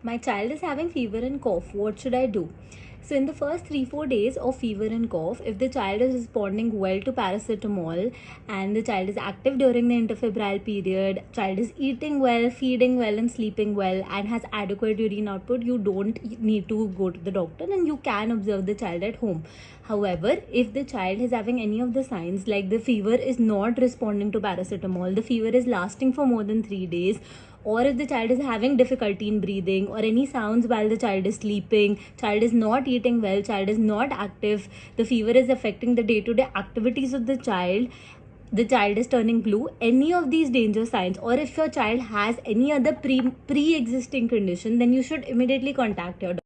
My child is having fever and cough. What should I do? So, in the first 3-4 days of fever and cough, if the child is responding well to paracetamol and the child is active during the interfebrile period, child is eating well, feeding well, and sleeping well, and has adequate urine output, you don't need to go to the doctor and you can observe the child at home. However, if the child is having any of the signs like the fever is not responding to paracetamol, the fever is lasting for more than 3 days, or if the child is having difficulty in breathing or any sounds while the child is sleeping, child is not eating well, child is not active, the fever is affecting the day-to-day activities of the child is turning blue, any of these danger signs, or if your child has any other pre-existing condition, then you should immediately contact your doctor.